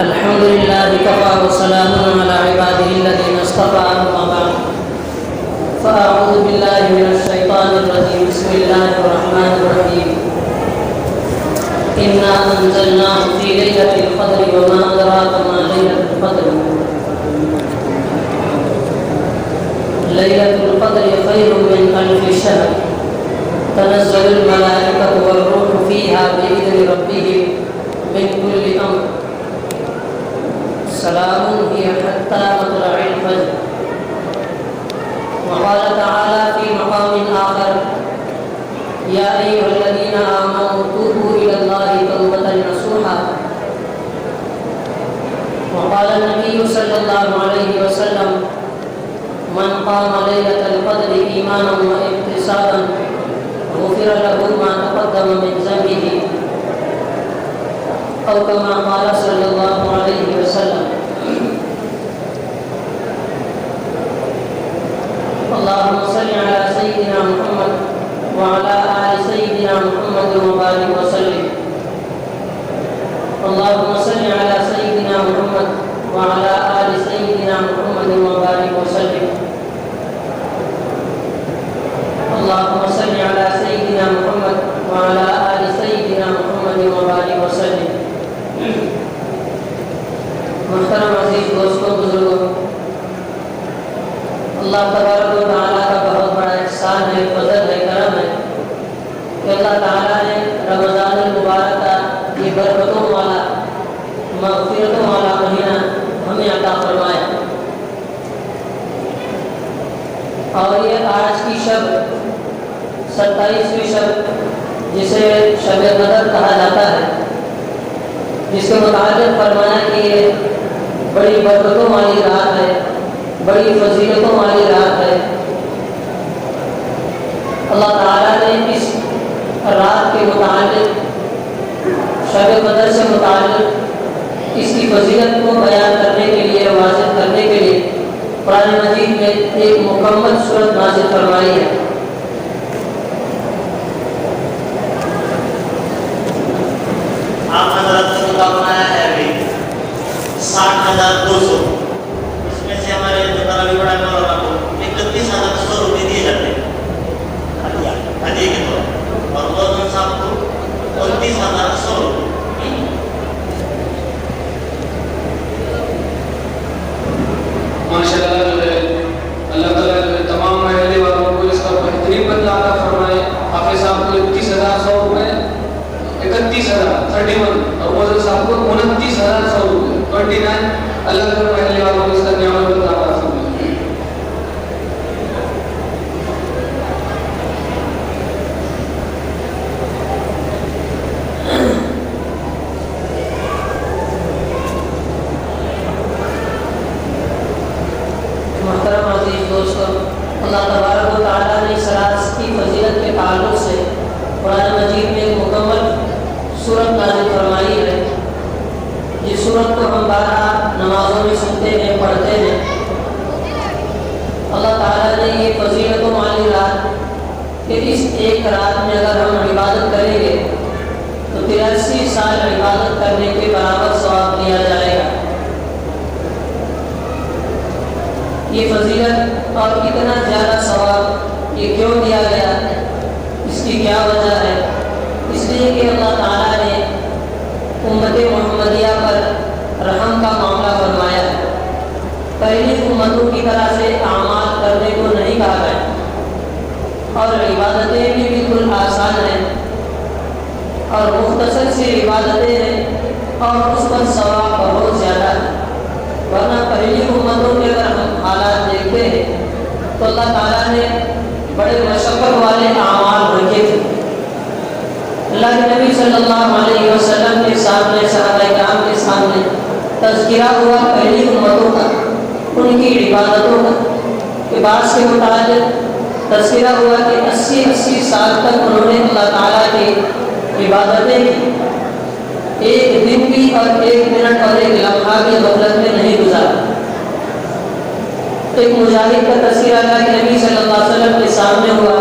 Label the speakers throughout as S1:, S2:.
S1: الحمد لله كفى وسلام على عباده الذين اصطفى أما بعد فأعوذ بالله من الشيطان الرجيم بسم الله الرحمن الرحيم إنا أنزلناه في ليلة القدر وما أدراك ما ليلة القدر ليلة القدر خير من ألف شهر تنزل الملائكة والروح فيها بإذن ربهم من كل أمر سلام هي حتى مطلع الفجر. وقال تعالى في مقام آخر يا أيها الذين آمنوا توبوا إلى الله توبة نصوحا. وقال النبي صلى الله عليه وسلم من قام ليلة القدر إيمانا واحتسابا غفر له ما تقدم من ذنبه أو كما قال صلى الله عليه وسلم. اللهم صل على سيدنا محمد وعلى آل سيدنا محمد وبارك وسلم. اللهم صل على سيدنا محمد وعلى آل سيدنا محمد وبارك وسلم. اللهم صل على سيدنا محمد وعلى آل سيدنا محمد وبارك وسلم. محترم عزیز دوستوں بزرگوں، اللہ تبارک و تعالیٰ کا بہت بڑا احسان ہے، فضل ہے، کرم ہے کہ اللہ تعالیٰ نے رمضان المبارک کا یہ برکتوں والا مغفرتوں والا مہینہ ہمیں عطا فرمایا. اور یہ آج کی شب 27ویں شب جسے شب قدر کہا جاتا ہے، جس کے متعلق فرمایا کہ یہ بڑی برکتوں والی رات ہے، بڑی فضیلتوں والی رات ہے. اللہ تعالیٰ نے اس رات کے متعلق شب قدر سے متعلق اس کی فضیلت کو بیان کرنے کے لیے، واضح کرنے کے لیے قرآن مجید میں ایک مکمل سورت نازل فرمائی ہے.
S2: آپ حضرت نے مطابق بنایا ہے ابھی 60,200. اس میں سے ہمارے جو تراویح پڑھانے والا کو 31,100 روپے دیے جاتے ہیں ہدیے کے طور پر، اور مولانا صاحب کو 29,100 روپے.
S3: ماشاء اللہ جو ہے اللہ تعالیٰ جو ہے تمام محلے والوں کو اس کا بہترین بدلہ عطا فرمائے. حافظ صاحب کو 31,100 روپے، 31,031، اور مولانا صاحب کو 29,100 روپے 29. اللہ تعالیٰ محلے والوں کو اس کا نعمت عطا فرمائے.
S1: محترم عزیز دوستوں، اللہ تبارک و تعالیٰ نے اس رات کی فضیلت کے تعلق سے قرآن مجید میں ایک مکمل سورت نازل فرمائی ہے. جس سورت کو ہم بارہا نمازوں میں سنتے ہیں، پڑھتے ہیں. اللہ تعالیٰ نے یہ فضیلتوں والی رات کہ اس ایک رات میں اگر ہم عبادت کریں گے تو 83 سال عبادت کرنے کے برابر ثواب دیا جائے گا. یہ فضیلت اور اتنا زیادہ ثواب یہ کیوں دیا گیا، اس کی کیا وجہ ہے؟ اس لیے کہ اللہ تعالیٰ نے امت محمدیہ پر رحم کا معاملہ فرمایا ہے. پہلی امتوں کی طرح سے اعمال کرنے کو نہیں کہا گیا، اور عبادتیں بھی بالکل آسان ہیں اور مختصر سی عبادتیں ہیں، اور اس پر ثواب بہت زیادہ ہے. ورنہ پہلی امتوں کے اگر ہم حالات دیکھتے ہیں تو اللہ تعالیٰ نے بڑے مشقت والے اعمال رکھے تھے. اللہ کے نبی صلی اللہ علیہ وسلم کے سامنے، صحابہ کرام کے سامنے تذکرہ ہوا پہلی امتوں کا، ان کی عبادتوں کا. کہ بعض کے متعلق تذکرہ ہوا کہ 80 سال تک انہوں نے اللہ تعالیٰ کی عبادتیں کی، ایک دن بھی اور ایک منٹ اور ایک لمحہ بھی غفلت میں نہیں گزارا. ایک مجاہد کا تذکرہ اللہ کے نبی صلی اللہ علیہ وسلم کے سامنے ہوا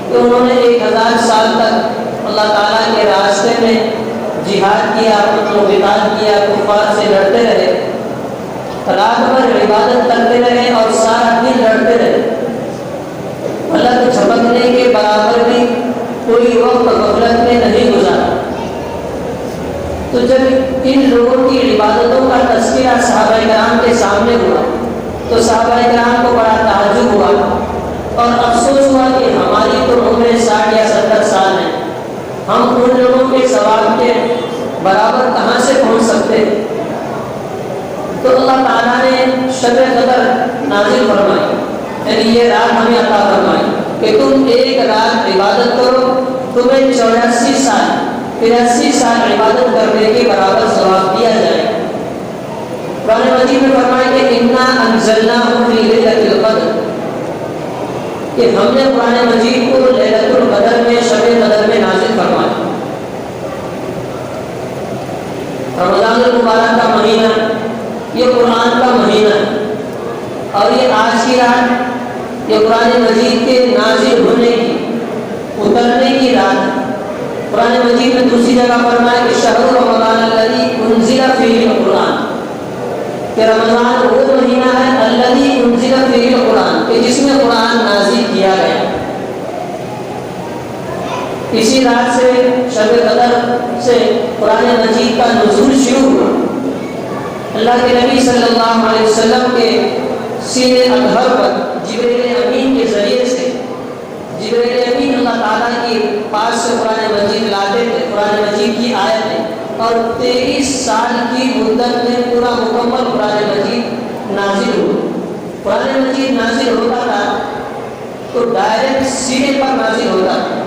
S1: کہ انہوں نے 1000 سال تک اللہ تعالیٰ کے راستے میں جہاد کیا، قتال کیا، کفار سے لڑ رات بھر عبادت کرتے رہے اور سارا دن لڑتے رہے، فلک جھپکنے کے برابر بھی کوئی وقت غفلت میں نہیں گزارا۔ تو جب ان لوگوں کی عبادتوں کا تذکرہ صحابہ کرام کے سامنے ہوا تو صحابہ کرام کو بڑا تعجب ہوا اور افسوس ہوا کہ ہماری تو عمر 60 یا 70 سال ہے، ہم ان لوگوں کے ثواب کے برابر کہاں سے پہنچ سکتے۔ تو اللہ تعالیٰ نے شب قدر نازل فرمائی، یعنی یہ رات ہمیں عطا فرمائی کہ تم ایک رات عبادت کرو، تمہیں 84 سال 83 سال عبادت کرنے کے برابر ثواب دیا جائے۔ قرآن مجید میں فرمایا کہ انا انزلناہ فی لیلۃ القدر، کہ ہم نے قرآن مجید کو لیلۃ القدر میں شب قدر میں نازل فرمایا۔ رمضان المبارک کا مہینہ یہ قرآن کا مہینہ ہے، اور یہ آج کی رات یہ قرآن مجید کے نازل ہونے کی اترنے کی رات ہے۔ قرآن مجید میں دوسری جگہ فرمایا کہ شہر رمضان الذی انزل فیہ القرآن، کہ رمضان وہ مہینہ ہے الذی انزل فیہ القرآن، کہ جس میں قرآن نازل کیا گیا۔ اسی رات سے شب قدر سے قرآن مجید کا نزول شروع ہوا۔ اللہ کے نبی صلی اللہ علیہ وسلم کے سینہ اطہر پر جبریل امین کے ذریعے سے جبریل امین اللہ تعالیٰ کی پاس سے قرآن مجید لاتے تھے، قرآن مجید کی آیتیں، اور 23 سال کی مدت میں پورا مکمل قرآن مجید نازل ہوا۔ قرآن مجید نازل ہوتا تھا تو ڈائریکٹ سینے پر نازل ہوتا تھا،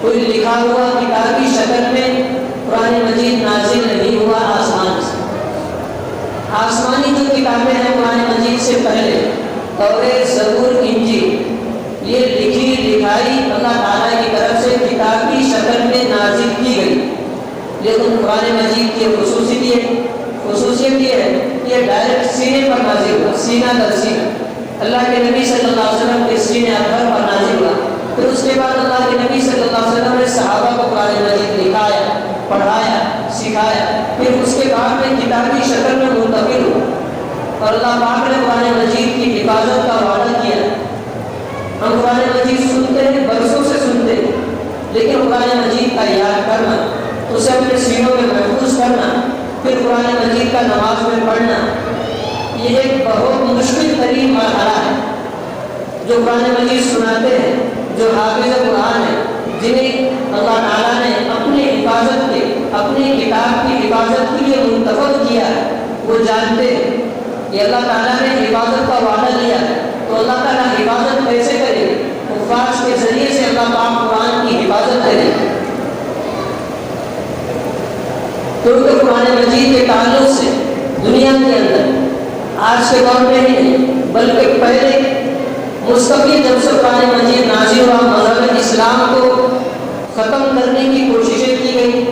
S1: کوئی لکھا ہوا کتاب کی شکل میں قرآن مجید نازل نہیں ہوا آسمان سے۔ آسمانی جو کتابیں ہیں قرآن مجید سے پہلے توریت، زبور، انجیل، یہ لکھی لکھائی اللہ تعالیٰ کی طرف سے کتاب کی شکل میں نازل کی گئی، لیکن قرآن مجید کی خصوصیت یہ ہے کہ یہ ڈائریکٹ سینے پر نازل ہوا، سینہ در سینہ، اللہ کے نبی صلی اللہ علیہ وسلم کے سینے اطہر پر نازل ہوا۔ پھر اس کے بعد اللہ کے نبی صلی اللہ علیہ وسلم نے صحابہ کو قرآن مجید لکھایا، پڑھایا، سکھایا، پھر اس کے بعد میں کتابی شکل میں منتقل ہوا، اور اللہ پاک نے قرآن مجید کی حفاظت کا وعدہ کیا۔ ہم قرآن مجید سنتے ہیں، برسوں سے سنتے ہیں، لیکن قرآن مجید کا یاد کرنا، اسے اپنے سینوں میں محفوظ کرنا، پھر قرآن مجید کا نماز میں پڑھنا، یہ ایک بہت مشکل ترین مرحلہ ہے۔ جو قرآن مجید سناتے ہیں، جو حافظ قرآن ہیں، جنہیں اللہ تعالیٰ نے اپنی حفاظت کے، اپنی کتاب کی حفاظت کے لیے منتخب کیا ہے، وہ جانتے ہیں کہ اللہ تعالیٰ نے حفاظت کا وعدہ لیا ہے، تو اللہ تعالیٰ حفاظت کیسے کرے؟ حفاظ کے ذریعے سے اللہ پاک قرآن کی حفاظت کرے۔ کیونکہ قرآن مجید کے تعلق سے دنیا کے اندر آج کے دور میں ہی نہیں بلکہ پہلے مستقل جب سے قرآن مجید نازل ہوا، مذہب اسلام کو ختم کرنے کی کوششیں کی گئی،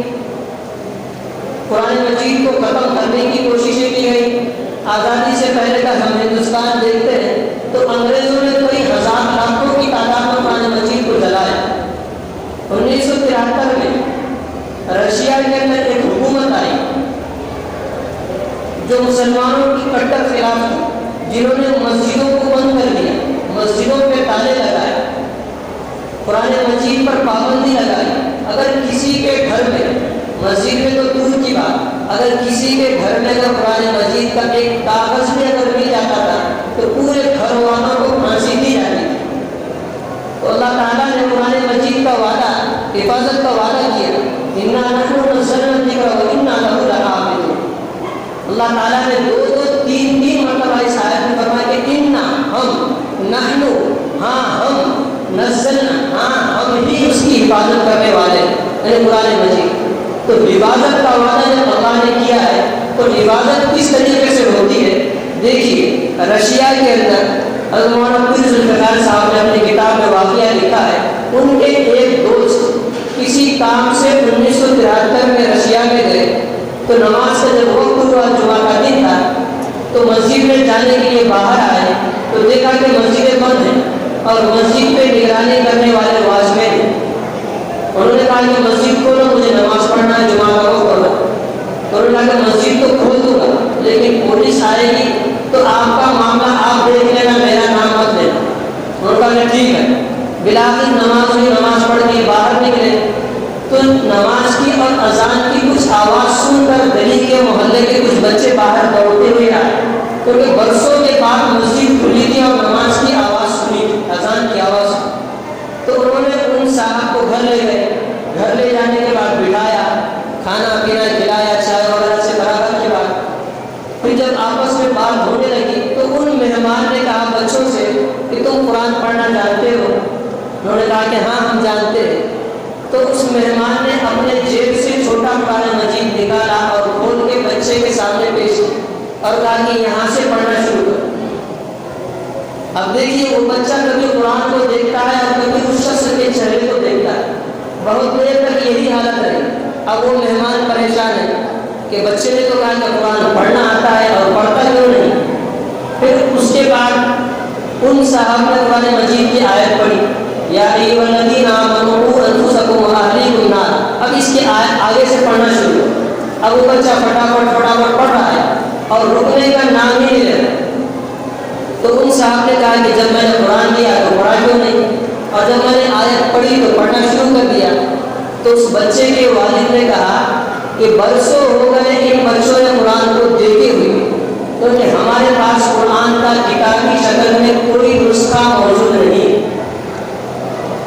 S1: قرآن مجید کو ختم کرنے کی کوششیں کی گئی۔ آزادی سے پہلے کا ہم ہندوستان دیکھتے ہیں تو انگریزوں نے کوئی ہزار لاکھوں کی تعداد میں قرآن مجید کو جلایا۔ 1973 میں رشیا کے اندر ایک حکومت آئی جو مسلمانوں کی کٹر خلاف تھی، جنہوں نے مسجدوں کو بند کر دیا، مسجدوں پہ تالے لگائے، قرآن مجید پر پابندی لگائی۔ اگر کسی کے گھر میں، مسجد میں تو دور کی بات، اگر کسی کے گھر میں اگر قرآن مجید کا ایک کاغذ بھی اگر مل جاتا تھا تو پورے گھر والوں کو پھانسی دی جاتی تھی۔ تو اللہ تعالیٰ نے قرآن مجید کا وعدہ، حفاظت کا وعدہ کیا، اِنَّا نَحْنُ نَزَّلْنَا الذِّكْرَ وَإِنَّا لَهُ لَحَافِظُونَ۔ اللہ تعالیٰ نے تین مرتبہ اس آیت میں فرمایا کہ اِنَّا، ہم، نحنو، ہاں ہم، نزلنا، ہاں ہم ہی اس کی حفاظت کرنے والے، یعنی قرآن مجید۔ تو حفاظت کا وعدہ جب اللہ نے کیا ہے تو حفاظت کس طریقے سے ہوتی ہے؟ دیکھیے رشیا کے اندر حضرت مولانا پیر ذوالفقار صاحب نے اپنی کتاب میں واقعہ لکھا ہے، ان کے ایک دوست کسی کام سے 1973 میں رشیا میں گئے، تو نماز کا جب وقت ہوا، جمعہ کا دن تھا، تو مسجد میں جانے کے لیے باہر آئے تو دیکھا کہ مسجدیں بند ہیں اور مسجد پہ نگرانی کرنے والے واچ مین ہیں۔ انہوں نے کہا کہ مسجد کھولو، مجھے نماز پڑھنا ہے، جمعہ کا وقت ہوگا۔ تو انہوں نے کہا کہ مسجد تو کھول دوں گا لیکن پولیس آئے گی تو آپ کا معاملہ آپ دیکھ لینا، میرا نام مت لینا۔ انہوں نے کہا کہ ٹھیک ہے۔ بلاخر نماز ہوئی، نماز پڑھ کے باہر نکلے تو نماز کی اور اذان کی کچھ آواز سن کر گلی کے محلے کے کچھ بچے باہر دوڑتے ہوئے آئے، کیونکہ برسوں کے بعد مسجد کھلی تھی اور نماز کی آواز سنی تھی، اذان کی آواز۔ تو انہوں نے ان صاحب کو گھر لے گئے، گھر لے جانے کے بعد بٹھایا، کھانا پینا کھلایا، چائے وغیرہ سے برابر کے بعد پھر جب آپس میں بات ہونے لگی تو ان مہمان نے کہا بچوں سے کہ تم قرآن پڑھنا جانتے ہو؟ انہوں نے کہا کہ ہاں ہم جانتے ہیں۔ تو اس مہمان نے اپنے جیب سے چھوٹا قرآن مجید نکالا اور کھول کے بچے کے سامنے پیش کیا اور کہا کہ یہاں سے پڑھنا شروع کرو۔ اب دیکھیے وہ بچہ کبھی قرآن کو دیکھتا ہے اور کبھی اس شخص کے چہرے کو دیکھتا ہے، بہت دیر تک یہی حالت رہی۔ اب وہ مہمان پریشان ہے کہ بچے نے تو کہا کہ قرآن پڑھنا آتا ہے اور پڑھتا کیوں نہیں؟ پھر اس کے بعد ان صاحب نے قرآن مجید کی آیت پڑھی، یا ایھا الذین آمنوا قوا انفسکم واہلیکم نارا۔ اب اس کی آیت آگے سے پڑھنا شروع ہو۔ اب وہ بچہ فٹافٹ پڑھ رہا ہے اور رکنے کا نام ہی نہیں لے رہا۔ تو ان صاحب نے کہا کہ جب میں نے قرآن لیا تو پڑھا کیوں نہیں، اور جب میں نے آیت پڑھی تو پڑھنا شروع کر دیا۔ تو اس بچے کے والد نے کہا کہ برسوں ہو گئے ان بچوں نے قرآن کو دیکھے ہوئے، کیونکہ ہمارے پاس قرآن کا کتابی شکل میں کوئی نسخہ موجود نہیں ہے۔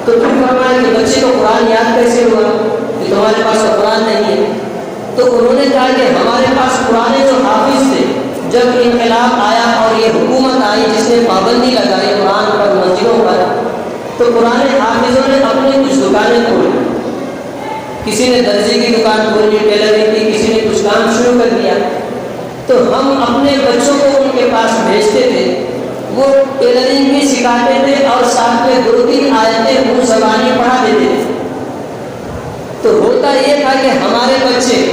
S1: تو پھر فرمایا کہ بچے کو قرآن یاد کیسے ہوا کہ تمہارے پاس قرآن نہیں ہے؟ تو انہوں نے کہا کہ ہمارے پاس قرآن جو حافظ تھے، جب انقلاب آیا اور یہ حکومت آئی جس نے پابندی لگائی قرآن پر، مسجدوں پر، تو قرآن حافظوں نے اپنی کچھ دکانیں کھولی، کسی نے درزی کی دکان کھولی، ٹیلرنگ کی، کسی نے کچھ کام شروع کر دیا۔ تو ہم اپنے بچوں کو ان کے پاس بھیجتے تھے، وہ ٹیلرنگ بھی سکھاتے تھے اور ساتھ میں 2-3 آیتیں منہ زبانی پڑھا دیتے تھے۔ تو ہوتا یہ تھا کہ ہمارے بچے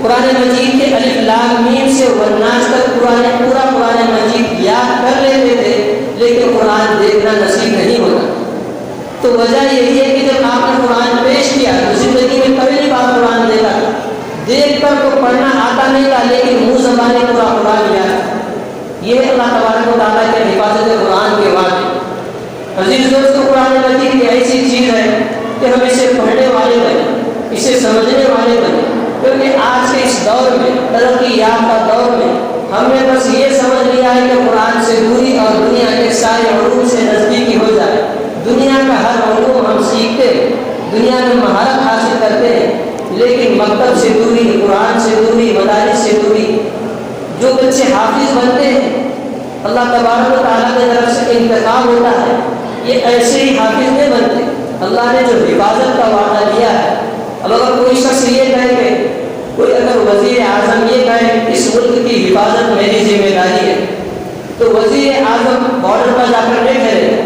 S1: قرآن مجید کے الف لام میم سے والناس تک پورا قرآن مجید یاد کر لیتے تھے، لیکن قرآن دیکھنا نصیب نہیں ہوتا۔ تو وجہ یہی ہے کہ جب آپ نے قرآن پیش کیا تو زندگی میں پہلی بار قرآن دیکھا، دیکھ کر تو پڑھنا آتا نہیں تھا، لیکن منہ زبانی پورا قرآن یاد۔ یہ اللہ تبارک و تعالیٰ کے حفاظت قرآن کے واقع۔ عزیز دوستو، قرآن مجید ایک ایسی چیز ہے کہ ہم اسے پڑھنے والے بنے، اسے سمجھنے والے بنے، کیونکہ آج کے اس دور میں، ترقی یافتہ دور میں، ہم نے بس یہ سمجھ لیا ہے کہ قرآن سے دوری اور دنیا کے سارے علوم سے نزدیکی ہو جائے۔ دنیا کا ہر علوم ہم سیکھتے ہیں، دنیا میں مہارت حاصل کرتے ہیں، لیکن مکتب سے دوری، قرآن سے دوری، مدارس سے دوری۔ جو بچے حافظ بنتے ہیں، اللہ تبارک و تعالیٰ کی طرف سے انتخاب ہوتا ہے، یہ ایسے ہی حافظ نہیں بنتے۔ اللہ نے جو حفاظت کا وعدہ دیا ہے، اب اگر کوئی شخص یہ کہے کہ کوئی اگر وزیر اعظم یہ کہے اس ملک کی حفاظت میری ذمہ داری ہے، تو وزیر اعظم بارڈر پر جا کر نہیں ٹھہرے،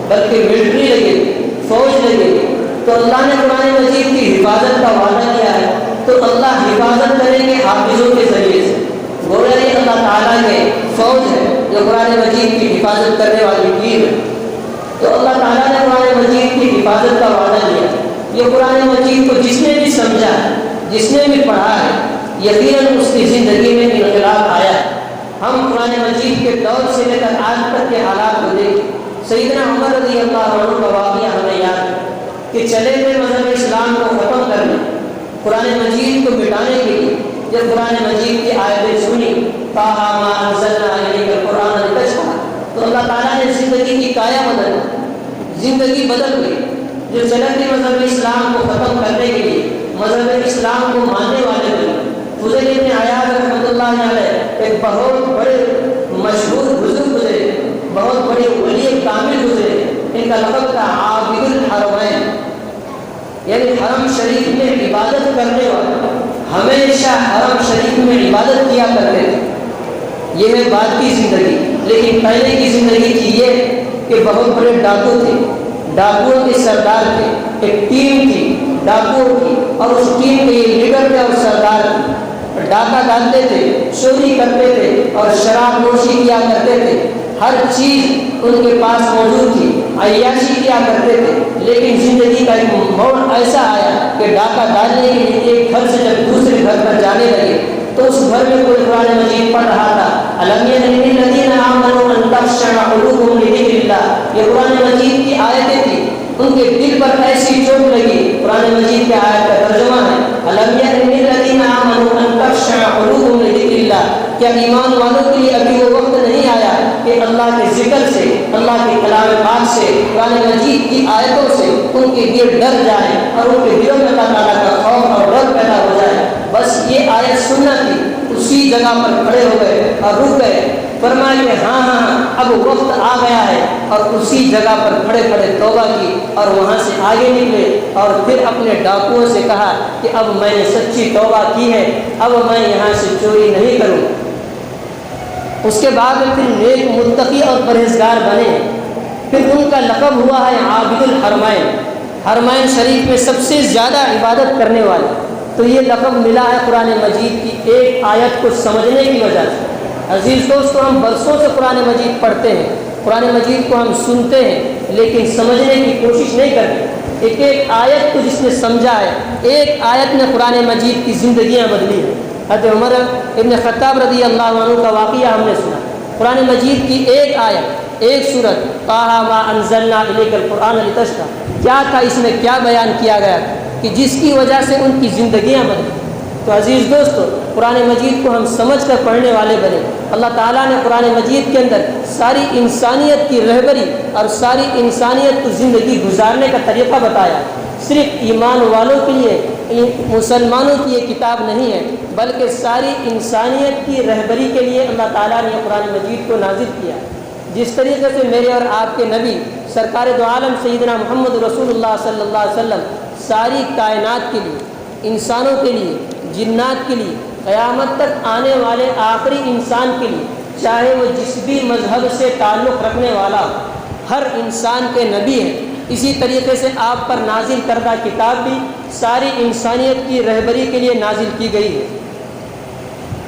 S1: بلکہ ملٹری لگے گی، فوج لگے گی۔ تو اللہ نے قرآن مجید کی حفاظت کا وعدہ کیا ہے، تو اللہ حفاظت کریں گے حافظوں کے ذریعے سے۔ گویا یہ اللہ تعالیٰ کے فوج ہے جو قرآن مجید کی حفاظت کرنے والی ٹیم ہے۔ تو اللہ تعالیٰ نے قرآن مجید کی حفاظت کا وعدہ دیا۔ یہ قرآن مجید کو جس نے بھی سمجھا ہے، جس نے بھی پڑھا ہے، یقیناً اس کی زندگی میں انقلاب آیا ہے۔ ہم قرآن مجید کے دور سے لے کر آج تک کے حالات کو دیکھیں۔ سیدنا عمر رضی اللہ عنہ کا واقعہ ہمیں یاد ہے کہ چلے تھے مذہب اسلام کو ختم کرنے، قرآن مجید کو مٹانے کے لیے۔ جب قرآن مجید کی آیتیں سنی، طٰہٰ مَا أَنزَلْنَا إِلَيْكَ الْقُرْآنَ لِتَشْقَىٰ، تو اللہ تعالیٰ نے زندگی کی کایا بدل دی، زندگی بدل گئی۔ جو چلے تھے مذہب اسلام کو ختم کرنے کے لیے، مذہب اسلام کو ماننے والے بنے۔ فضیل ابن عیاض رحمۃ اللہ علیہ ایک بہت بڑے مشہور بزرگ گزرے، بہت بڑے ولی کامل گزرے۔ ان کا لقب تھا عابد الحرمین، یعنی حرم شریف میں عبادت کرنے والے، ہمیشہ حرم شریف میں عبادت کیا کرتے تھے۔ یہ ہے بعد کی زندگی، لیکن پہلے کی زندگی تھی یہ کہ بہت بڑے ڈاکو تھے، ڈاکوؤں کے سردار تھے، ایک ٹیم تھی ڈاکوؤں کی، اور اس ٹیم کے یہ لیڈر تھے اور سردار تھے۔ ڈاکہ ڈالتے تھے، چوری کرتے تھے اور شراب نوشی کیا کرتے تھے، ہر چیز ان کے پاس موجود تھی، عیاشی کیا کرتے تھے۔ لیکن زندگی کا ایک موڑ ایسا آیا کہ ڈاکہ ڈالنے کے لیے ایک گھر سے جب دوسرے گھر پر جانے لگے تو اس گھر میں کوئی قرآن مجید پڑھ رہا تھا، الم یعن للذین آمنوا ان تخشع قلوبهم لذکر اللہ، یہ قرآن مجید کی آیتیں تھیں، ان کے دل پر ایسی چوٹ لگی۔ قرآن مجید کے آیت کا ترجمہ ہے الم یعن للذین آمنوا ان تخشع قلوبهم لذکر اللہ، کیا ایمان والوں کے لیے ابھی وہ وقت نہیں آیا کہ اللہ کے ذکر سے، اللہ کے کلام پاک سے، قرآن مجید کی آیتوں سے ان کے دل ڈر جائیں اور ان کے دلوں میں اللہ تعالیٰ کا خوف اور ڈر پیدا ہو جائے۔ بس یہ آیت سننا تھی، اسی جگہ پر کھڑے ہو گئے اور رک گئے، فرمایا کہ ہاں اب وقت آ گیا ہے، اور اسی جگہ پر کھڑے کھڑے توبہ کی اور وہاں سے آگے نکلے، اور پھر اپنے ڈاکوؤں سے کہا کہ اب میں نے سچی توبہ کی ہے، اب میں یہاں سے چوری نہیں کروں۔ اس کے بعد پھر نیک متقی اور پرہیزگار بنے، پھر ان کا لقب ہوا ہے عابد الحرمین، حرمین شریف میں سب سے زیادہ عبادت کرنے والے۔ تو یہ لقب ملا ہے قرآن مجید کی ایک آیت کو سمجھنے کی وجہ سے۔ عزیز دوستو، ہم برسوں سے قرآن مجید پڑھتے ہیں، قرآن مجید کو ہم سنتے ہیں، لیکن سمجھنے کی کوشش نہیں کرتے۔ ایک ایک آیت کو جس نے سمجھا ہے، ایک آیت نے قرآن مجید کی زندگیاں بدلی ہیں۔ حضرت عمر ابن خطاب رضی اللہ عنہ کا واقعہ ہم نے سنا، قرآن مجید کی ایک آیت، ایک سورت، طٰہٰ مَا أَنزَلْنَا إِلَيْكَ الْقُرْآنَ لِتَشْقَىٰ، کیا تھا اس میں، کیا بیان کیا گیا کہ جس کی وجہ سے ان کی زندگیاں بدلی۔ تو عزیز دوستو، قرآن مجید کو ہم سمجھ کر پڑھنے والے بنے۔ اللہ تعالیٰ نے قرآن مجید کے اندر ساری انسانیت کی رہبری اور ساری انسانیت کو زندگی گزارنے کا طریقہ بتایا۔ صرف ایمان والوں کے لیے، مسلمانوں کی یہ کتاب نہیں ہے، بلکہ ساری انسانیت کی رہبری کے لیے اللہ تعالیٰ نے قرآن مجید کو نازل کیا۔ جس طریقے سے میرے اور آپ کے نبی سرکار دو عالم سیدنا محمد رسول اللہ صلی اللہ علیہ وسلم ساری کائنات کے لیے، انسانوں کے لیے، جنات کے لیے، قیامت تک آنے والے آخری انسان کے لیے، چاہے وہ جس بھی مذہب سے تعلق رکھنے والا ہو، ہر انسان کے نبی ہے۔ اسی طریقے سے آپ پر نازل کردہ کتاب بھی ساری انسانیت کی رہبری کے لیے نازل کی گئی ہے۔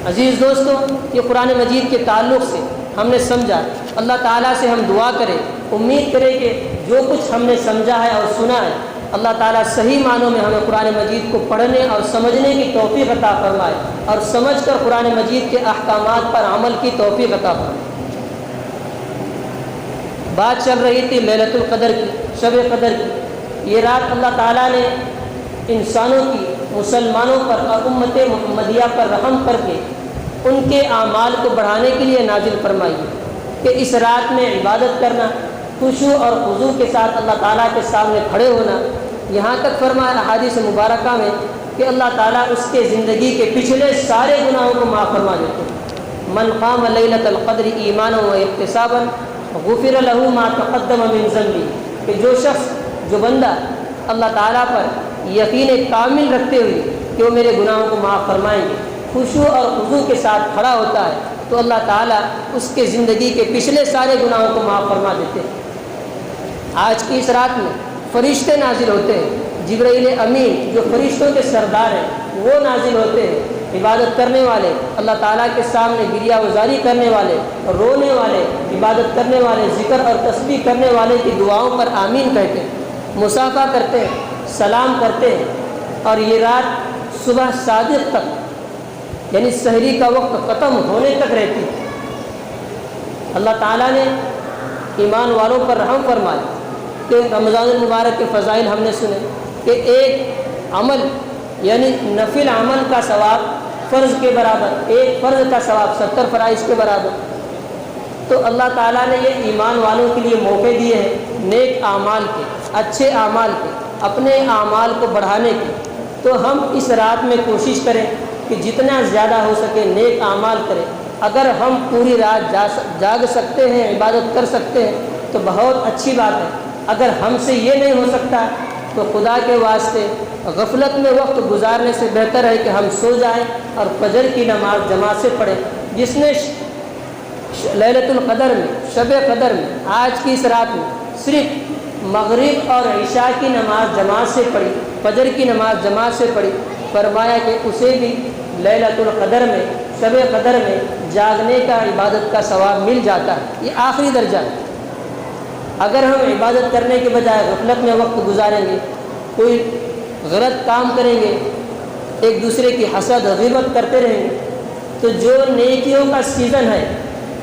S1: عزیز دوستو، یہ قرآن مجید کے تعلق سے ہم نے سمجھا، اللہ تعالیٰ سے ہم دعا کریں، امید کریں کہ جو کچھ ہم نے سمجھا ہے اور سنا ہے، اللہ تعالیٰ صحیح معنوں میں ہمیں قرآن مجید کو پڑھنے اور سمجھنے کی توفیق عطا فرمائے، اور سمجھ کر قرآن مجید کے احکامات پر عمل کی توفیق عطا فرمائے۔ بات چل رہی تھی لیلۃ القدر کی، شب قدر کی۔ یہ رات اللہ تعالیٰ نے انسانوں کی، مسلمانوں پر اور امت محمدیہ پر رحم کر کے ان کے اعمال کو بڑھانے کے لیے نازل فرمائی ہے کہ اس رات میں عبادت کرنا، خشوع اور خضوع کے ساتھ اللہ تعالیٰ کے سامنے کھڑے ہونا۔ یہاں تک فرمایا احادیث مبارکہ میں کہ اللہ تعالیٰ اس کے زندگی کے پچھلے سارے گناہوں کو معاف فرما دیتے ہیں۔ من قام لیلۃ القدر ایمانا و احتسابا غفر له ما تقدم من ذنبه، کہ جو شخص، جو بندہ اللہ تعالیٰ پر یقین کامل رکھتے ہوئے کہ وہ میرے گناہوں کو معاف فرمائیں گے، خشوع اور خضوع کے ساتھ کھڑا ہوتا ہے، تو اللہ تعالیٰ اس کے زندگی کے پچھلے سارے گناہوں کو معاف فرما دیتے ہیں۔ آج کی اس رات میں فرشتے نازل ہوتے ہیں، جبرائیل امین جو فرشتوں کے سردار ہیں وہ نازل ہوتے ہیں، عبادت کرنے والے، اللہ تعالیٰ کے سامنے گریہ وزاری کرنے والے، رونے والے، عبادت کرنے والے، ذکر اور تسبیح کرنے والے کی دعاؤں پر آمین کہتے ہیں، مصافحہ کرتے ہیں، سلام کرتے ہیں، اور یہ رات صبح صادق تک، یعنی سحری کا وقت ختم ہونے تک رہتی ہے۔ اللہ تعالیٰ نے ایمان والوں پر رحم فرمایا کہ رمضان المبارک کے فضائل ہم نے سنے کہ ایک عمل، یعنی نفل عمل کا ثواب فرض کے برابر، ایک فرض کا ثواب 70 فرائض کے برابر۔ تو اللہ تعالیٰ نے یہ ایمان والوں کے لیے موقع دیے ہیں نیک اعمال کے، اچھے اعمال کے، اپنے اعمال کو بڑھانے کے۔ تو ہم اس رات میں کوشش کریں کہ جتنا زیادہ ہو سکے نیک اعمال کریں۔ اگر ہم پوری رات جاگ سکتے ہیں، عبادت کر سکتے ہیں تو بہت اچھی بات ہے۔ اگر ہم سے یہ نہیں ہو سکتا تو خدا کے واسطے غفلت میں وقت گزارنے سے بہتر ہے کہ ہم سو جائیں اور فجر کی نماز جماعت سے پڑھیں۔ جس نے لیلۃ القدر میں، شب قدر میں، آج کی اس رات میں صرف مغرب اور عشاء کی نماز جماعت سے پڑھی، فجر کی نماز جماعت سے پڑھی، فرمایا کہ اسے بھی لیلۃ القدر میں، شب قدر میں جاگنے کا، عبادت کا ثواب مل جاتا ہے۔ یہ آخری درجہ ہے۔ اگر ہم عبادت کرنے کے بجائے غفلت میں وقت گزاریں گے، کوئی غلط کام کریں گے، ایک دوسرے کی حسد غیبت کرتے رہیں گے، تو جو نیکیوں کا سیزن ہے،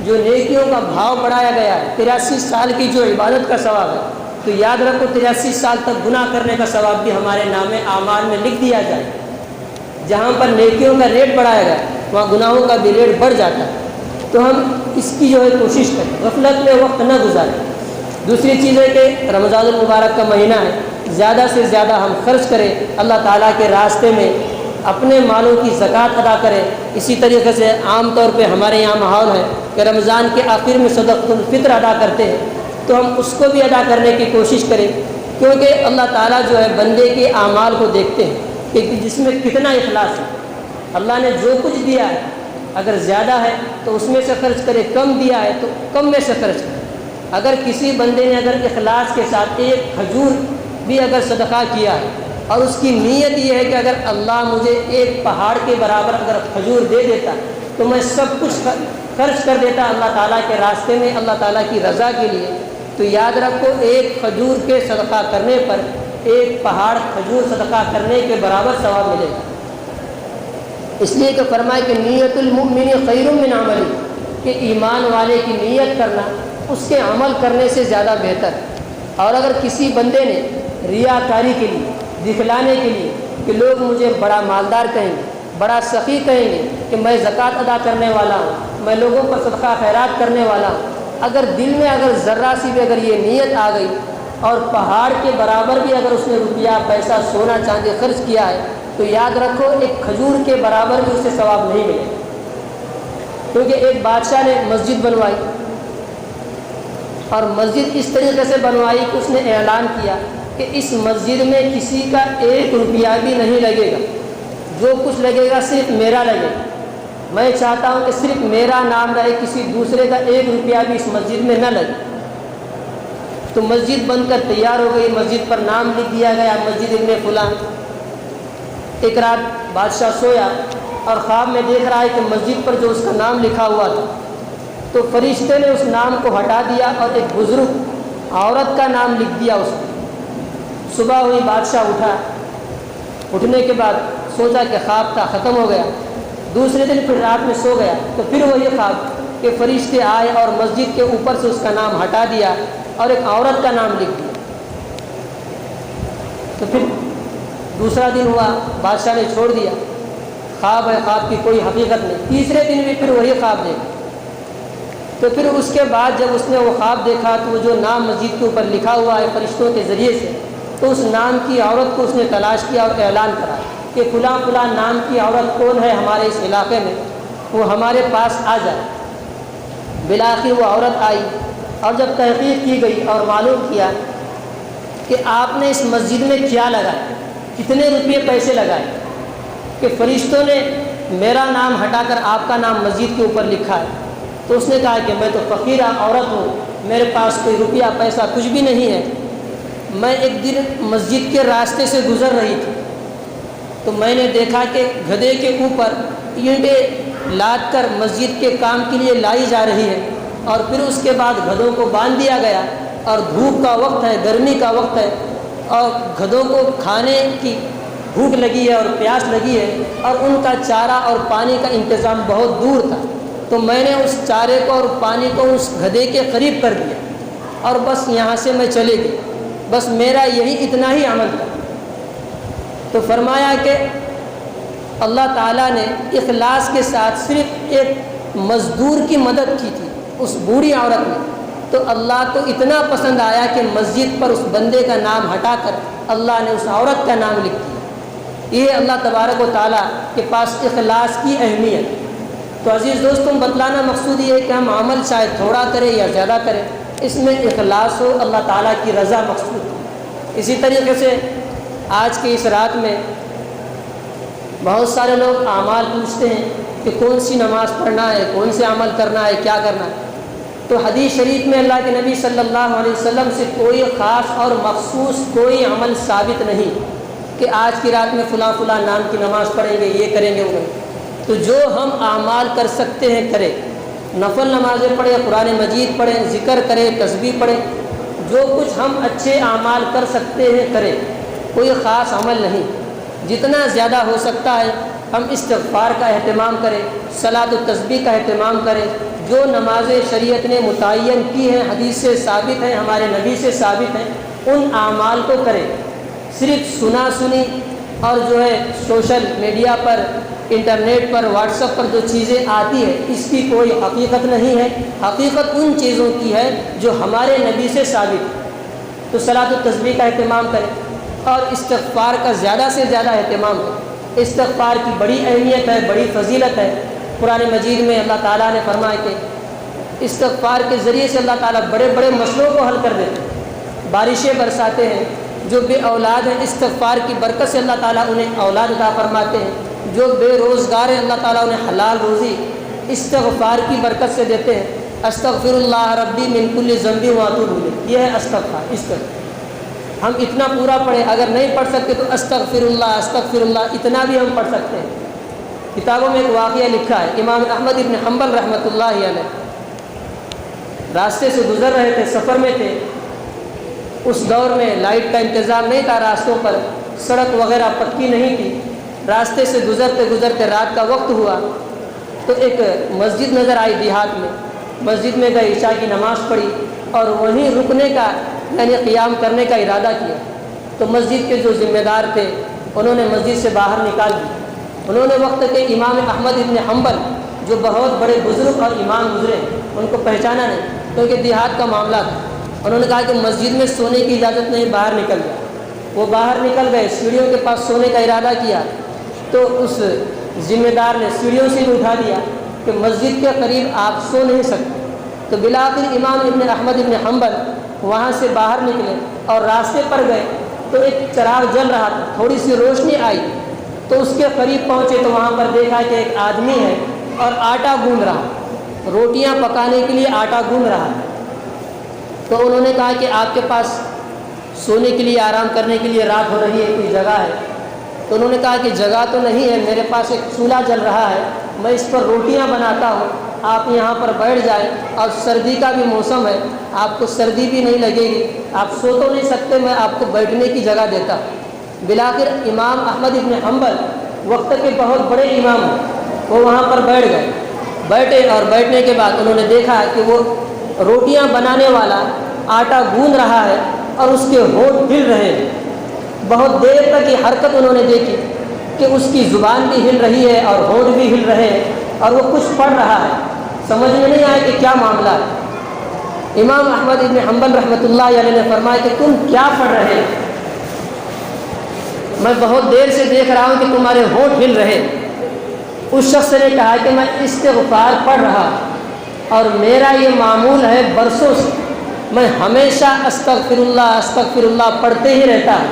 S1: جو نیکیوں کا بھاؤ بڑھایا گیا ہے، 83 سال کی جو عبادت کا ثواب ہے، تو یاد رکھو 83 سال تک گناہ کرنے کا ثواب بھی ہمارے نام اعمال میں لکھ دیا جائے۔ جہاں پر نیکیوں کا ریٹ بڑھایا گیا وہاں گناہوں کا بھی ریٹ بڑھ جاتا ہے۔ تو ہم اس کی جو ہے کوشش کریں، غفلت میں وقت نہ گزاریں۔ دوسری چیز ہے کہ رمضان المبارک کا مہینہ ہے، زیادہ سے زیادہ ہم خرچ کریں، اللہ تعالیٰ کے راستے میں اپنے مالوں کی زکوٰۃ ادا کریں۔ اسی طریقے سے عام طور پہ ہمارے یہاں ماحول ہے کہ رمضان کے آخر میں صدقۃ الفطر ادا کرتے ہیں، تو ہم اس کو بھی ادا کرنے کی کوشش کریں، کیونکہ اللہ تعالیٰ جو ہے بندے کے اعمال کو دیکھتے ہیں کہ جس میں کتنا اخلاص ہے۔ اللہ نے جو کچھ دیا ہے اگر زیادہ ہے تو اس میں سے خرچ کرے، کم دیا ہے تو کم میں سے خرچ کرے۔ اگر کسی بندے نے اگر اخلاص کے ساتھ ایک کھجور بھی اگر صدقہ کیا ہے اور اس کی نیت یہ ہے کہ اگر اللہ مجھے ایک پہاڑ کے برابر اگر کھجور دے دیتا تو میں سب کچھ خرچ کر دیتا اللہ تعالیٰ کے راستے میں، اللہ تعالیٰ کی رضا کے لیے، تو یاد رکھو ایک کھجور کے صدقہ کرنے پر ایک پہاڑ کھجور صدقہ کرنے کے برابر ثواب ملے گا۔ اس لیے کہ فرمائے کہ نیت المؤمن خیر من عملی، کہ ایمان والے کی نیت کرنا اس کے عمل کرنے سے زیادہ بہتر ہے۔ اور اگر کسی بندے نے ریاکاری کے لیے، دکھلانے کے لیے کہ لوگ مجھے بڑا مالدار کہیں گے، بڑا سخی کہیں گے، کہ میں زکوٰۃ ادا کرنے والا ہوں، میں لوگوں پر صدقہ خیرات کرنے والا ہوں، اگر دل میں اگر ذرہ سی بھی اگر یہ نیت آ گئی اور پہاڑ کے برابر بھی اگر اس نے روپیہ پیسہ سونا چاندی خرچ کیا ہے تو یاد رکھو ایک کھجور کے برابر بھی اسے ثواب نہیں ملے۔ کیونکہ ایک بادشاہ نے مسجد بنوائی اور مسجد اس طریقے سے بنوائی کہ اس نے اعلان کیا کہ اس مسجد میں کسی کا 1 روپیہ بھی نہیں لگے گا، جو کچھ لگے گا صرف میرا لگے گا۔ میں چاہتا ہوں کہ صرف میرا نام رہے، کسی دوسرے کا 1 روپیہ بھی اس مسجد میں نہ لگے۔ تو مسجد بن کر تیار ہو گئی، مسجد پر نام لکھ دیا گیا مسجد ابن فلاں۔ ایک رات بادشاہ سویا اور خواب میں دیکھ رہا ہے کہ مسجد پر جو اس کا نام لکھا ہوا تھا تو فرشتے نے اس نام کو ہٹا دیا اور ایک بزرگ عورت کا نام لکھ دیا اس کو۔ صبح ہوئی، بادشاہ اٹھا، اٹھنے کے بعد سوچا کہ خواب تھا ختم ہو گیا۔ دوسرے دن پھر رات میں سو گیا تو پھر وہی خواب کہ فرشتے آئے اور مسجد کے اوپر سے اس کا نام ہٹا دیا اور ایک عورت کا نام لکھ دیا۔ تو پھر دوسرا دن ہوا، بادشاہ نے چھوڑ دیا، خواب ہے، خواب کی کوئی حقیقت نہیں۔ تیسرے دن بھی پھر وہی خواب دیکھا۔ تو پھر اس کے بعد جب اس نے وہ خواب دیکھا تو وہ جو نام مسجد کے اوپر لکھا ہوا ہے فرشتوں کے ذریعے سے، تو اس نام کی عورت کو اس نے تلاش کیا اور اعلان کرا کہ فلاں فلاں نام کی عورت کون ہے ہمارے اس علاقے میں، وہ ہمارے پاس آ جائے۔ بالآخر وہ عورت آئی اور جب تحقیق کی گئی اور معلوم کیا کہ آپ نے اس مسجد میں کیا لگایا، کتنے روپئے پیسے لگائے، کہ فرشتوں نے میرا نام ہٹا کر آپ کا نام مسجد کے اوپر لکھا ہے، تو اس نے کہا کہ میں تو فقیرہ عورت ہوں، میرے پاس کوئی روپیہ پیسہ کچھ بھی نہیں ہے، میں ایک دن مسجد کے راستے سے گزر رہی تھی تو میں نے دیکھا کہ گدھے کے اوپر اینٹیں لاد کر مسجد کے کام کے لیے لائی جا رہی ہے، اور پھر اس کے بعد گدھوں کو باندھ دیا گیا اور دھوپ کا وقت ہے، گرمی کا وقت ہے اور گدھوں کو کھانے کی بھوک لگی ہے اور پیاس لگی ہے اور ان کا چارہ اور پانی کا انتظام بہت دور تھا، تو میں نے اس چارے کو اور پانی کو اس گدھے کے قریب کر دیا اور بس یہاں سے میں چلے گئی، بس میرا یہی اتنا ہی عمل تھا۔ تو فرمایا کہ اللہ تعالیٰ نے اخلاص کے ساتھ صرف ایک مزدور کی مدد کی تھی اس بوڑھی عورت نے، تو اللہ کو اتنا پسند آیا کہ مسجد پر اس بندے کا نام ہٹا کر اللہ نے اس عورت کا نام لکھ دیا۔ یہ اللہ تبارک و تعالیٰ کے پاس اخلاص کی اہمیت۔ تو عزیز دوستوں، بتلانا مقصود یہ ہے کہ ہم عمل چاہے تھوڑا کریں یا زیادہ کریں، اس میں اخلاص ہو، اللہ تعالیٰ کی رضا مقصود ہو۔ اسی طریقے سے آج کی اس رات میں بہت سارے لوگ اعمال پوچھتے ہیں کہ کون سی نماز پڑھنا ہے، کون سے عمل کرنا ہے، کیا کرنا ہے۔ تو حدیث شریف میں اللہ کے نبی صلی اللہ علیہ وسلم سے کوئی خاص اور مخصوص کوئی عمل ثابت نہیں کہ آج کی رات میں فلاں فلاں نام کی نماز پڑھیں گے، یہ کریں گے، وہ کریں گے۔ تو جو ہم اعمال کر سکتے ہیں کریں، نفل نمازیں پڑھیں، قرآن مجید پڑھیں، ذکر کریں، تسبیح پڑھیں، جو کچھ ہم اچھے اعمال کر سکتے ہیں کریں، کوئی خاص عمل نہیں۔ جتنا زیادہ ہو سکتا ہے ہم استغفار کا اہتمام کریں، صلاۃ و تسبیح کا اہتمام کریں، جو نمازیں شریعت نے متعین کی ہیں، حدیث سے ثابت ہیں، ہمارے نبی سے ثابت ہیں، ان اعمال کو کریں۔ صرف سنا سنی اور جو ہے سوشل میڈیا پر، انٹرنیٹ پر، واٹس ایپ پر جو چیزیں آتی ہے اس کی کوئی حقیقت نہیں ہے۔ حقیقت ان چیزوں کی ہے جو ہمارے نبی سے ثابت ہے۔ تو صلاۃ و تسبیح کا اہتمام کریں اور استغفار کا زیادہ سے زیادہ اہتمام کریں۔ استغفار کی بڑی اہمیت ہے، بڑی فضیلت ہے۔ قرآن مجید میں اللہ تعالیٰ نے فرمایا کہ استغفار کے ذریعے سے اللہ تعالیٰ بڑے بڑے مسئلوں کو حل کر دیتے ہیں، بارشیں برساتے ہیں۔ جو بے اولاد ہیں استغفار کی برکت سے اللہ تعالیٰ انہیں اولاد عطا فرماتے ہیں۔ جو بے روزگار ہیں اللہ تعالیٰ انہیں حلال روزی استغفار کی برکت سے دیتے ہیں۔ استغفر اللہ ربی من کل ذنب واتوب الیہ، یہ ہے استغفار۔ ہم اتنا پورا پڑھیں، اگر نہیں پڑھ سکتے تو استغفر اللہ اتنا بھی ہم پڑھ سکتے ہیں۔ کتابوں میں ایک واقعہ لکھا ہے، امام احمد ابن حنبل رحمۃ اللہ علیہ راستے سے گزر رہے تھے، سفر میں تھے۔ اس دور میں لائٹ کا انتظام نہیں تھا، راستوں پر سڑک وغیرہ پکی نہیں تھی۔ راستے سے گزرتے گزرتے رات کا وقت ہوا تو ایک مسجد نظر آئی دیہات میں۔ مسجد میں گئے، عشاء کی نماز پڑھی اور وہیں رکنے کا یعنی قیام کرنے کا ارادہ کیا۔ تو مسجد کے جو ذمہ دار تھے انہوں نے مسجد سے باہر نکال دی۔ انہوں نے وقت کے امام احمد ابن حنبل جو بہت بڑے بزرگ اور امام گزرے ان کو پہچانا نہیں، کیونکہ دیہات کا معاملہ تھا۔ انہوں نے کہا کہ مسجد میں سونے کی اجازت نہیں، باہر نکل گیا۔ وہ باہر نکل گئے، سیڑھیوں کے پاس سونے کا ارادہ کیا تو اس ذمہ دار نے سیڑھیوں سے بھی اٹھا دیا کہ مسجد کے قریب آپ سو نہیں سکتے۔ تو بالآخر امام ابن احمد ابن حنبل وہاں سے باہر نکلے اور راستے پر گئے تو ایک چراغ جل رہا تھا، تھوڑی سی روشنی آئی تو اس کے قریب پہنچے تو وہاں پر دیکھا کہ ایک آدمی ہے اور آٹا گوندھ رہا، روٹیاں پکانے کے لیے آٹا گوندھ رہا ہے۔ تو انہوں نے کہا کہ آپ کے پاس سونے کے لیے، آرام کرنے کے لیے رات ہو رہی ہے، کوئی جگہ ہے؟ تو انہوں نے کہا کہ جگہ تو نہیں ہے، میرے پاس ایک چولہا جل رہا ہے، میں اس پر روٹیاں بناتا ہوں، آپ یہاں پر بیٹھ جائیں، اور سردی کا بھی موسم ہے، آپ کو سردی بھی نہیں لگے گی، آپ سو تو نہیں سکتے، میں آپ کو بیٹھنے کی جگہ دیتا ہوں۔ بالآخر امام احمد ابن حنبل وقت کے بہت بڑے امام ہیں، وہ وہاں پر بیٹھ گئے، بیٹھے اور بیٹھنے کے بعد انہوں نے دیکھا کہ وہ روٹیاں بنانے والا آٹا گوندھ رہا ہے اور اس کے ہونٹ ہل رہے ہیں۔ بہت دیر تک یہ حرکت انہوں نے دیکھی کہ اس کی زبان بھی ہل رہی ہے اور ہونٹ بھی ہل رہے ہیں اور وہ کچھ پڑھ رہا ہے۔ سمجھ میں نہیں آیا کہ کیا معاملہ ہے۔ امام احمد ابن حنبل رحمۃ اللہ علیہ نے فرمایا کہ تم کیا پڑھ رہے ہو؟ میں بہت دیر سے دیکھ رہا ہوں کہ تمہارے ہونٹ ہل رہے ہیں۔ اس شخص نے کہا کہ میں استغفار پڑھ رہا اور میرا یہ معمول ہے برسوں سے، میں ہمیشہ استغفر اللہ پڑھتے ہی رہتا ہے،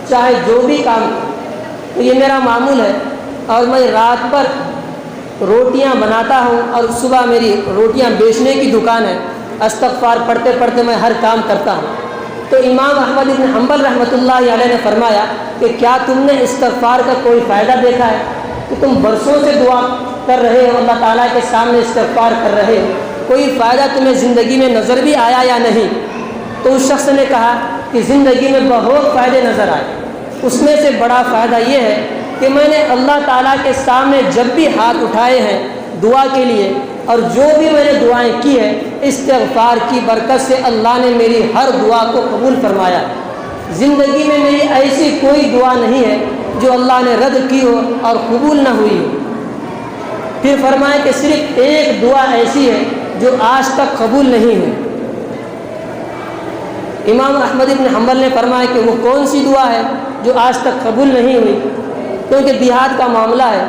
S1: چاہے جو بھی کام کروں، تو یہ میرا معمول ہے۔ اور میں رات پر روٹیاں بناتا ہوں اور صبح میری روٹیاں بیچنے کی دکان ہے، استغفار پڑھتے پڑھتے میں ہر کام کرتا ہوں۔ تو امام احمد بن حنبل رحمۃ اللہ علیہ نے فرمایا کہ کیا تم نے استغفار کا کوئی فائدہ دیکھا ہے کہ تم برسوں سے دعا کر رہے ہو، اللہ تعالیٰ کے سامنے استغفار کر رہے ہو، کوئی فائدہ تمہیں زندگی میں نظر بھی آیا یا نہیں؟ تو اس شخص نے کہا کہ زندگی میں بہت فائدے نظر آئے، اس میں سے بڑا فائدہ یہ ہے کہ میں نے اللہ تعالیٰ کے سامنے جب بھی ہاتھ اٹھائے ہیں دعا کے لیے اور جو بھی میں نے دعائیں کی ہیں، استغفار کی برکت سے اللہ نے میری ہر دعا کو قبول فرمایا۔ زندگی میں میری ایسی کوئی دعا نہیں ہے جو اللہ نے رد کی ہو اور قبول نہ ہوئی ہو۔ پھر فرمایا کہ صرف ایک دعا ایسی ہے جو آج تک قبول نہیں ہوئی۔ امام احمد بن حنبل نے فرمایا کہ وہ کون سی دعا ہے جو آج تک قبول نہیں ہوئی؟ کیونکہ دیہات کا معاملہ ہے،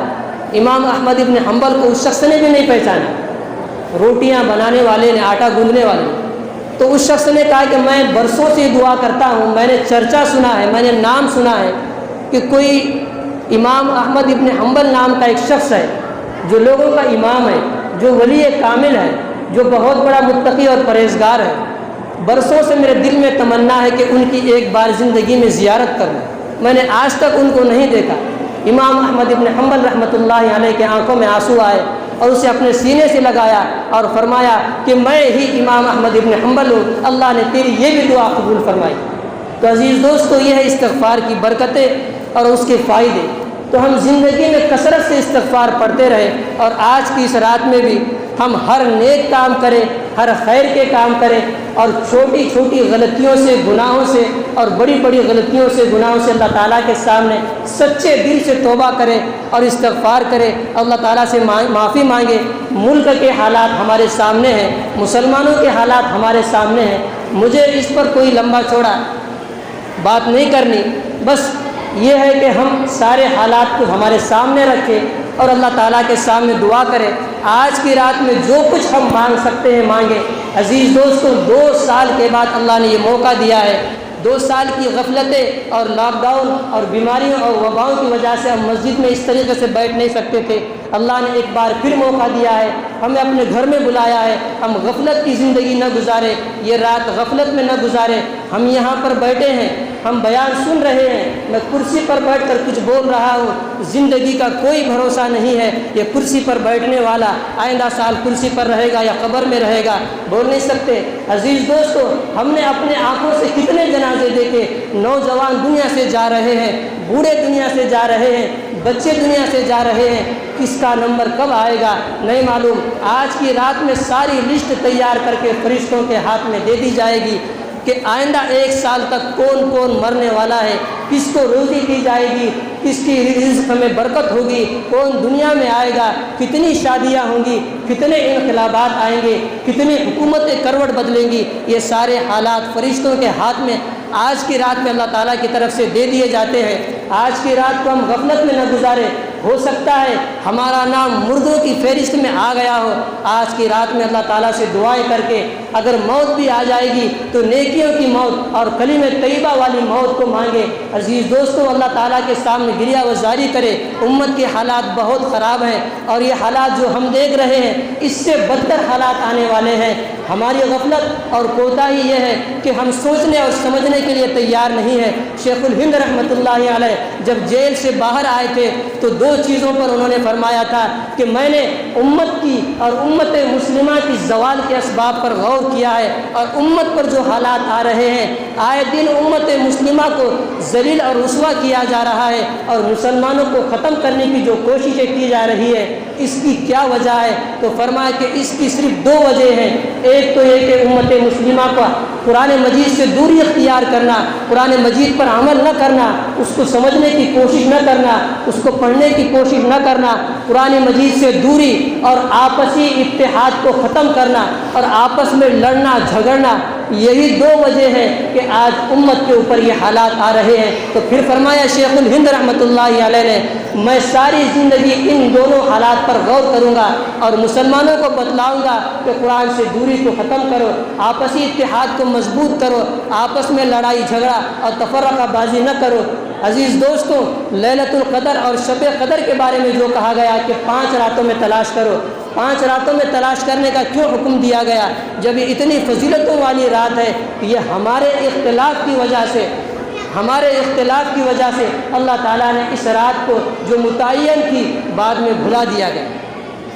S1: امام احمد بن حنبل کو اس شخص نے بھی نہیں پہچانا، روٹیاں بنانے والے نے، آٹا گوندھنے والے نے۔ تو اس شخص نے کہا کہ میں برسوں سے دعا کرتا ہوں، میں نے چرچا سنا ہے، میں نے نام سنا ہے کہ کوئی امام احمد ابن حنبل نام کا ایک شخص ہے جو لوگوں کا امام ہے، جو ولی کامل ہے، جو بہت بڑا متقی اور پرہیزگار ہے۔ برسوں سے میرے دل میں تمنا ہے کہ ان کی ایک بار زندگی میں زیارت کروں، میں نے آج تک ان کو نہیں دیکھا۔ امام احمد ابن حنبل رحمۃ اللہ علیہ کے آنکھوں میں آنسو آئے اور اسے اپنے سینے سے لگایا اور فرمایا کہ میں ہی امام احمد ابن حنبل ہوں، اللہ نے تیری یہ بھی دعا قبول فرمائی۔ تو عزیز دوستو، یہ ہے استغفار کی برکتیں اور اس کے فائدے۔ تو ہم زندگی میں کثرت سے استغفار پڑھتے رہے، اور آج کی اس رات میں بھی ہم ہر نیک کام کریں، ہر خیر کے کام کریں، اور چھوٹی چھوٹی غلطیوں سے، گناہوں سے، اور بڑی بڑی غلطیوں سے، گناہوں سے اللہ تعالیٰ کے سامنے سچے دل سے توبہ کریں اور استغفار کریں، اللہ تعالیٰ سے معافی مانگے۔ ملک کے حالات ہمارے سامنے ہیں، مسلمانوں کے حالات ہمارے سامنے ہیں۔ مجھے اس پر کوئی لمبا چوڑا بات نہیں کرنی، بس یہ ہے کہ ہم سارے حالات کو ہمارے سامنے رکھیں اور اللہ تعالیٰ کے سامنے دعا کریں۔ آج کی رات میں جو کچھ ہم مانگ سکتے ہیں مانگیں۔ عزیز دوستوں، 2 سال کے بعد اللہ نے یہ موقع دیا ہے۔ 2 سال کی غفلتیں اور لاک ڈاؤن اور بیماریوں اور وباؤں کی وجہ سے ہم مسجد میں اس طریقے سے بیٹھ نہیں سکتے تھے۔ اللہ نے ایک بار پھر موقع دیا ہے، ہمیں اپنے گھر میں بلایا ہے۔ ہم غفلت کی زندگی نہ گزاریں، یہ رات غفلت میں نہ گزاریں۔ ہم یہاں پر بیٹھے ہیں، ہم بیان سن رہے ہیں، میں کرسی پر بیٹھ کر کچھ بول رہا ہوں۔ زندگی کا کوئی بھروسہ نہیں ہے، یہ کرسی پر بیٹھنے والا آئندہ سال کرسی پر رہے گا یا قبر میں رہے گا، بول نہیں سکتے۔ عزیز دوستو، ہم نے اپنے آنکھوں سے کتنے جنازے دیکھے، نوجوان دنیا سے جا رہے ہیں، بوڑھے دنیا سے جا رہے ہیں، بچے دنیا سے جا رہے ہیں۔ کس کا نمبر کب آئے گا نہیں معلوم۔ آج کی رات میں ساری لسٹ تیار کر کے فرشتوں کے ہاتھ میں دے دی جائے گی کہ آئندہ 1 سال تک کون کون مرنے والا ہے، کس کو روزی دی جائے گی، کس کی رزق میں برکت ہوگی، کون دنیا میں آئے گا، کتنی شادیاں ہوں گی، کتنے انقلابات آئیں گے، کتنی حکومتیں کروٹ بدلیں گی۔ یہ سارے حالات فرشتوں کے ہاتھ میں آج کی رات میں اللہ تعالیٰ کی طرف سے دے دیے جاتے ہیں۔ آج کی رات کو ہم غفلت میں نہ گزاریں۔ ہو سکتا ہے ہمارا نام مردوں کی فہرست میں آ گیا ہو۔ آج کی رات میں اللہ تعالیٰ سے دعائیں کر کے اگر موت بھی آ جائے گی تو نیکیوں کی موت اور کلمہ طیبہ والی موت کو مانگے۔ عزیز دوستو، اللہ تعالیٰ کے سامنے گریہ وزاری کرے۔ امت کے حالات بہت خراب ہیں، اور یہ حالات جو ہم دیکھ رہے ہیں اس سے بدتر حالات آنے والے ہیں۔ ہماری غفلت اور کوتاہی یہ ہے کہ ہم سوچنے اور سمجھنے کے لیے تیار نہیں ہیں۔ شیخ الہند رحمۃ اللہ علیہ جب جیل سے باہر آئے تھے تو 2 چیزوں پر انہوں نے فرمایا تھا کہ میں نے امت کی اور امت مسلمہ کی زوال کے اسباب پر غور کیا ہے، اور امت پر جو حالات آ رہے ہیں، آئے دن امت مسلمہ کو ذلیل اور رسوا کیا جا رہا ہے، اور مسلمانوں کو ختم کرنے کی جو کوششیں کی جا رہی ہے، اس کی کیا وجہ ہے؟ تو فرمایا کہ اس کی صرف 2 وجہ ہیں۔ ایک تو یہ کہ امت مسلمہ کو قرآن مجید سے دوری اختیار کرنا، قرآن مجید پر عمل نہ کرنا، اس کو سمجھنے کی کوشش نہ کرنا، اس کو پڑھنے کی کوشش نہ کرنا، قرآن مجید سے دوری اور آپسی اتحاد کو ختم کرنا اور آپس میں لڑنا جھگڑنا، یہی 2 وجہ ہیں کہ آج امت کے اوپر یہ حالات آ رہے ہیں۔ تو پھر فرمایا شیخ الہند رحمۃ اللہ علیہ نے، میں ساری زندگی ان دونوں حالات پر غور کروں گا اور مسلمانوں کو بتلاؤں گا کہ قرآن سے دوری کو ختم کرو، آپسی اتحاد کو مضبوط کرو، آپس میں لڑائی جھگڑا اور تفرقہ بازی نہ کرو۔ عزیز دوستوں، لیلۃ القدر اور شب قدر کے بارے میں جو کہا گیا کہ 5 راتوں میں تلاش کرو، 5 راتوں میں تلاش کرنے کا کیوں حکم دیا گیا جب یہ اتنی فضیلتوں والی رات ہے؟ یہ ہمارے اختلاف کی وجہ سے اللہ تعالیٰ نے اس رات کو جو متعین کی بعد میں بھلا دیا گیا،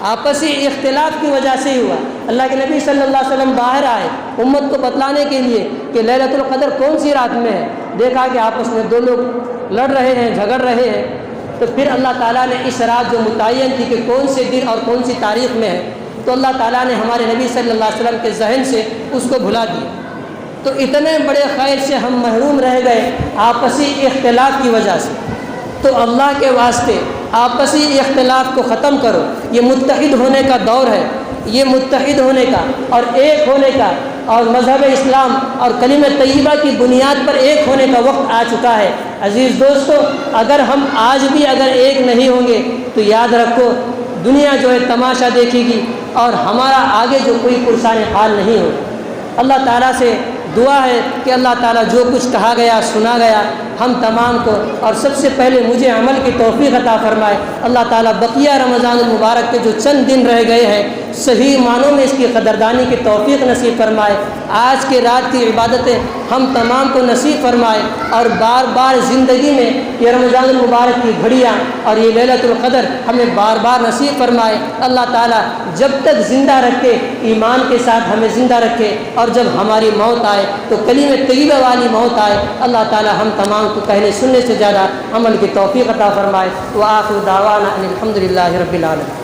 S1: آپسی اختلاف کی وجہ سے ہی ہوا۔ اللہ کے نبی صلی اللہ علیہ وسلم باہر آئے امت کو بتلانے کے لیے کہ لیلۃ القدر کون سی رات میں ہے، دیکھا کہ آپس میں 2 لوگ لڑ رہے ہیں، جھگڑ رہے ہیں، تو پھر اللہ تعالیٰ نے اس رات جو متعین تھی کہ کون سے دن اور کون سی تاریخ میں ہے، تو اللہ تعالیٰ نے ہمارے نبی صلی اللہ علیہ وسلم کے ذہن سے اس کو بھلا دیا۔ تو اتنے بڑے خیر سے ہم محروم رہ گئے آپسی اختلاف کی وجہ سے۔ تو اللہ کے واسطے آپسی اختلاف کو ختم کرو۔ یہ متحد ہونے کا دور ہے، یہ متحد ہونے کا اور ایک ہونے کا، اور مذہب اسلام اور کلمہ طیبہ کی بنیاد پر ایک ہونے کا وقت آ چکا ہے۔ عزیز دوستو، اگر ہم آج بھی ایک نہیں ہوں گے تو یاد رکھو دنیا جو ہے تماشا دیکھے گی اور ہمارا آگے جو کوئی پرسان حال نہیں ہو۔ اللہ تعالیٰ سے دعا ہے کہ اللہ تعالیٰ جو کچھ کہا گیا سنا گیا ہم تمام کو، اور سب سے پہلے مجھے عمل کی توفیق عطا فرمائے۔ اللہ تعالیٰ بقیہ رمضان المبارک کے جو چند دن رہ گئے ہیں صحیح معنوں میں اس کی قدردانی کی توفیق نصیب فرمائے۔ آج کے رات کی عبادتیں ہم تمام کو نصیب فرمائے، اور بار بار زندگی میں یہ رمضان المبارک کی گھڑیاں اور یہ لیلۃ القدر ہمیں بار بار نصیب فرمائے۔ اللہ تعالیٰ جب تک زندہ رکھے ایمان کے ساتھ ہمیں زندہ رکھے، اور جب ہماری موت آئے تو کلمہ طیبہ والی موت آئے۔ اللہ تعالیٰ ہم تمام کو کہنے سننے سے زیادہ عمل کی توفیق عطا فرمائے۔ وآخر دعوانا ان الحمد للہ رب العالمین۔